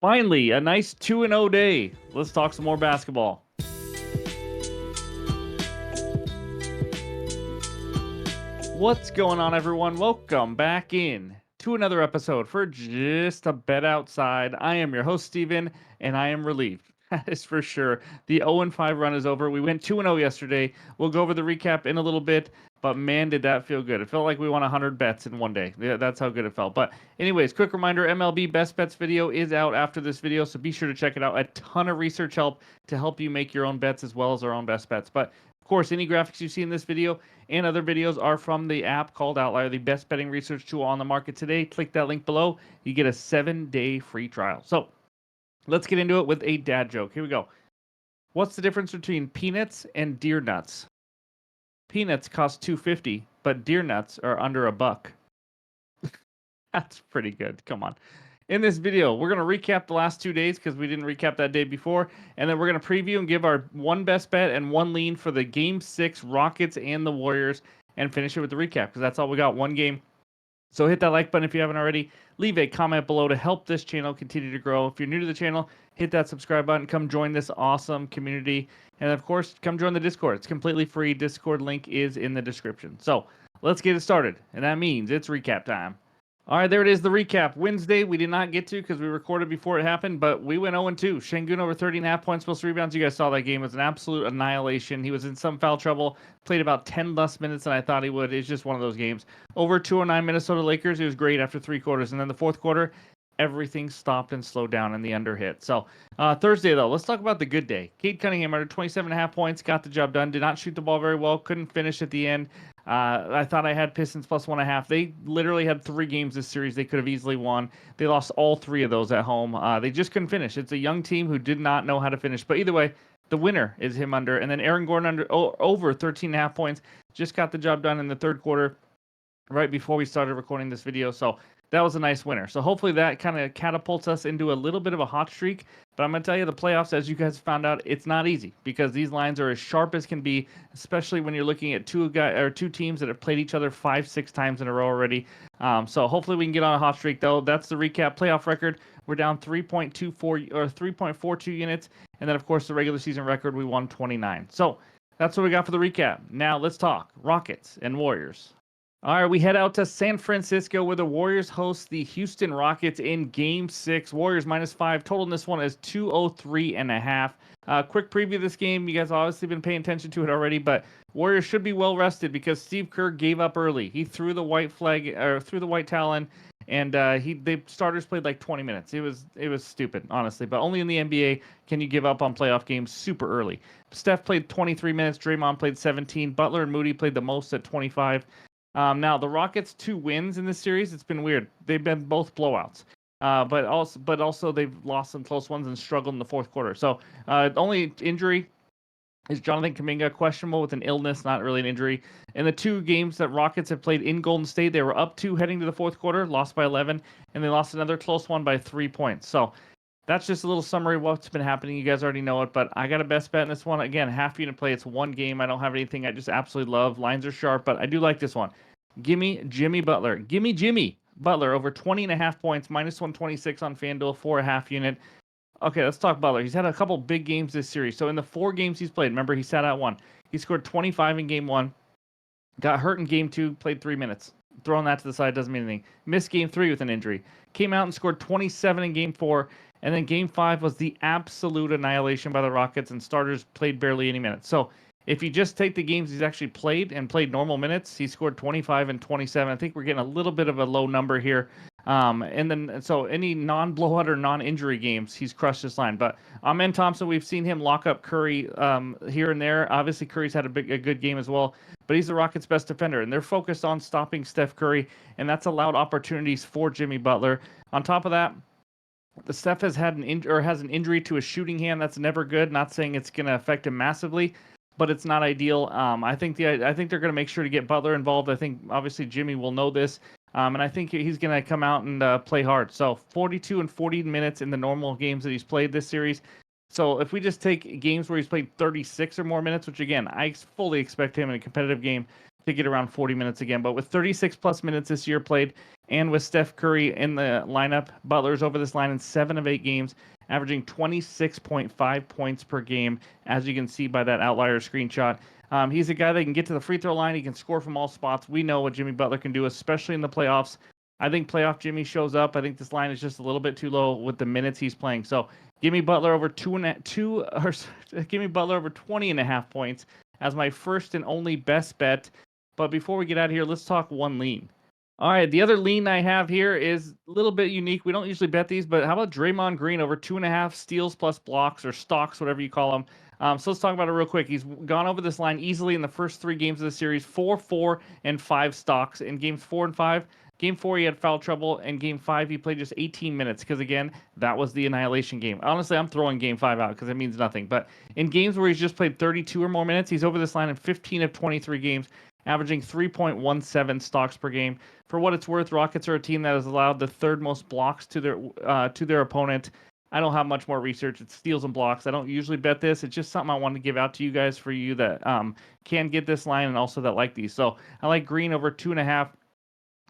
Finally, a nice 2-0 day. Let's talk some more basketball. What's going on, everyone? Welcome back in to another episode for Just a Bet Outside. I am your host, Steven, and I am relieved. That is for sure. The 0-5 run is over. We went 2-0 yesterday. We'll go over the recap in a little bit, but man, did that feel good. It felt like we won 100 bets in one day. Yeah, that's how good it felt. But anyways, quick reminder, MLB Best Bets video is out after this video, so be sure to check it out. A ton of research help to help you make your own bets as well as our own best bets. But of course, any graphics you see in this video and other videos are from the app called OUTLIER, the best betting research tool on the market today. Click that link below. You get a 7-day free trial. So let's get into it with a dad joke. Here we go. What's the difference between peanuts and deer nuts? Peanuts cost $2.50, but deer nuts are under $1. That's pretty good. Come on. In this video, we're going to recap the last 2 days because we didn't recap that day before. And then we're going to preview and give our one best bet and one lean for the Game 6 Rockets and the Warriors and finish it with the recap because that's all we got, one game. So hit that like button if you haven't already. Leave a comment below to help this channel continue to grow. If you're new to the channel, hit that subscribe button. Come join this awesome community. And of course, come join the Discord. It's completely free. Discord link is in the description. So let's get it started. And that means it's recap time. All right, there it is, the recap. Wednesday, we did not get to because we recorded before it happened, but we went 0-2. Şengün over 30.5 points, plus rebounds. You guys saw that game. It was an absolute annihilation. He was in some foul trouble, played about 10 less minutes than I thought he would. It's just one of those games. Over 209 Minnesota Lakers. It was great after 3 quarters. And then the fourth quarter, everything stopped and slowed down in the under hit. So Thursday, though, let's talk about the good day. Cade Cunningham under 27.5 points, got the job done. Did not shoot the ball very well, couldn't finish at the end. I thought I had Pistons plus 1.5. They literally had 3 games this series they could have easily won. They lost all 3 of those at home. They just couldn't finish. It's a young team who did not know how to finish. But either way, the winner is him under. And then Aaron Gordon over 13.5 points. Just got the job done in the third quarter right before we started recording this video. So that was a nice winner. So hopefully that kind of catapults us into a little bit of a hot streak. But I'm going to tell you, the playoffs, as you guys found out, it's not easy because these lines are as sharp as can be, especially when you're looking at two teams that have played each other 5-6 times in a row already. So hopefully we can get on a hot streak, though. That's the recap playoff record. We're down 3.24 or 3.42 units. And then, of course, the regular season record, we won 29. So that's what we got for the recap. Now let's talk Rockets and Warriors. All right, we head out to San Francisco where the Warriors host the Houston Rockets in Game 6. Warriors -5. Total in this one is 203.5. Quick preview of this game. You guys have obviously been paying attention to it already, but Warriors should be well rested because Steve Kerr gave up early. He threw the white flag or threw the white towel in, and the starters played like 20 minutes. It was stupid, honestly. But only in the NBA can you give up on playoff games super early. Steph played 23 minutes. Draymond played 17. Butler and Moody played the most at 25. Now the Rockets' 2 wins in this series. It's been weird. They've been both blowouts, but also they've lost some close ones and struggled in the fourth quarter. So the only injury is Jonathan Kuminga, questionable with an illness, not really an injury. In the 2 games that Rockets have played in Golden State, they were up 2 heading to the fourth quarter, lost by 11, and they lost another close one by 3 points. So that's just a little summary of what's been happening. You guys already know it, but I got a best bet in this one. Again, half unit play. It's one game. I don't have anything I just absolutely love. Lines are sharp, but I do like this one. Gimme Jimmy Butler. Gimme Jimmy Butler over 20.5 points, -126 on FanDuel for a half unit. Okay, let's talk Butler. He's had a couple big games this series. So in the 4 games he's played, remember he sat out 1. He scored 25 in Game 1, got hurt in Game 2, played 3 minutes. Throwing that to the side doesn't mean anything. Missed Game 3 with an injury. Came out and scored 27 in Game 4. And then Game 5 was the absolute annihilation by the Rockets, and starters played barely any minutes. So if you just take the games he's actually played and played normal minutes, he scored 25 and 27. I think we're getting a little bit of a low number here. And then so any non-blowout or non-injury games, he's crushed this line. But Amen Thompson, we've seen him lock up Curry here and there. Obviously, Curry's had a good game as well. But he's the Rockets' best defender, and they're focused on stopping Steph Curry, and that's allowed opportunities for Jimmy Butler. On top of that, the Steph has had has an injury to his shooting hand. That's never good. Not saying it's going to affect him massively, but it's not ideal. I think they're going to make sure to get Butler involved. I think obviously Jimmy will know this, and I think he's going to come out and play hard. So 42 and 40 minutes in the normal games that he's played this series. So if we just take games where he's played 36 or more minutes, which again I fully expect him in a competitive game, to get around 40 minutes again. But with 36 plus minutes this year played, and with Steph Curry in the lineup, Butler's over this line in 7 of 8 games, averaging 26.5 points per game, as you can see by that outlier screenshot. He's a guy that can get to the free throw line. He can score from all spots. We know what Jimmy Butler can do, especially in the playoffs. I think playoff Jimmy shows up. I think this line is just a little bit too low with the minutes he's playing. So give me Butler over give me Butler over 20.5 points as my first and only best bet. But before we get out of here, let's talk one lean. All right, the other lean I have here is a little bit unique. We don't usually bet these, but how about Draymond Green over 2.5 steals plus blocks or stocks, whatever you call them. So let's talk about it real quick. He's gone over this line easily in the first 3 games of the series, 4, 4, and 5 stocks. In games 4 and 5, Game 4, he had foul trouble, and Game 5, he played just 18 minutes because, again, that was the annihilation game. Honestly, I'm throwing Game 5 out because it means nothing. But in games where he's just played 32 or more minutes, he's over this line in 15 of 23 games, averaging 3.17 stocks per game. For what it's worth, Rockets are a team that has allowed the 3rd most blocks to their opponent. I don't have much more research. It's steals and blocks. I don't usually bet this. It's just something I wanted to give out to you guys for you that can get this line and also that like these. So I like Green over 2.5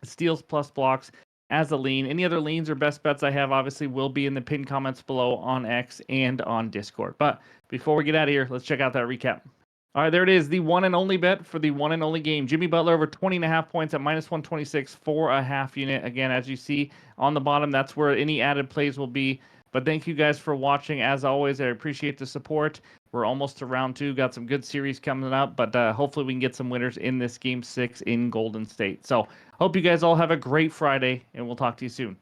steals plus blocks as a lean. Any other leans or best bets I have obviously will be in the pinned comments below on X and on Discord. But before we get out of here, let's check out that recap. All right, there it is. The one and only bet for the one and only game. Jimmy Butler over 20.5 points at minus 126 for a half unit. Again, as you see on the bottom, that's where any added plays will be. But thank you guys for watching. As always, I appreciate the support. We're almost to round 2. Got some good series coming up, but hopefully we can get some winners in this Game 6 in Golden State. So hope you guys all have a great Friday, and we'll talk to you soon.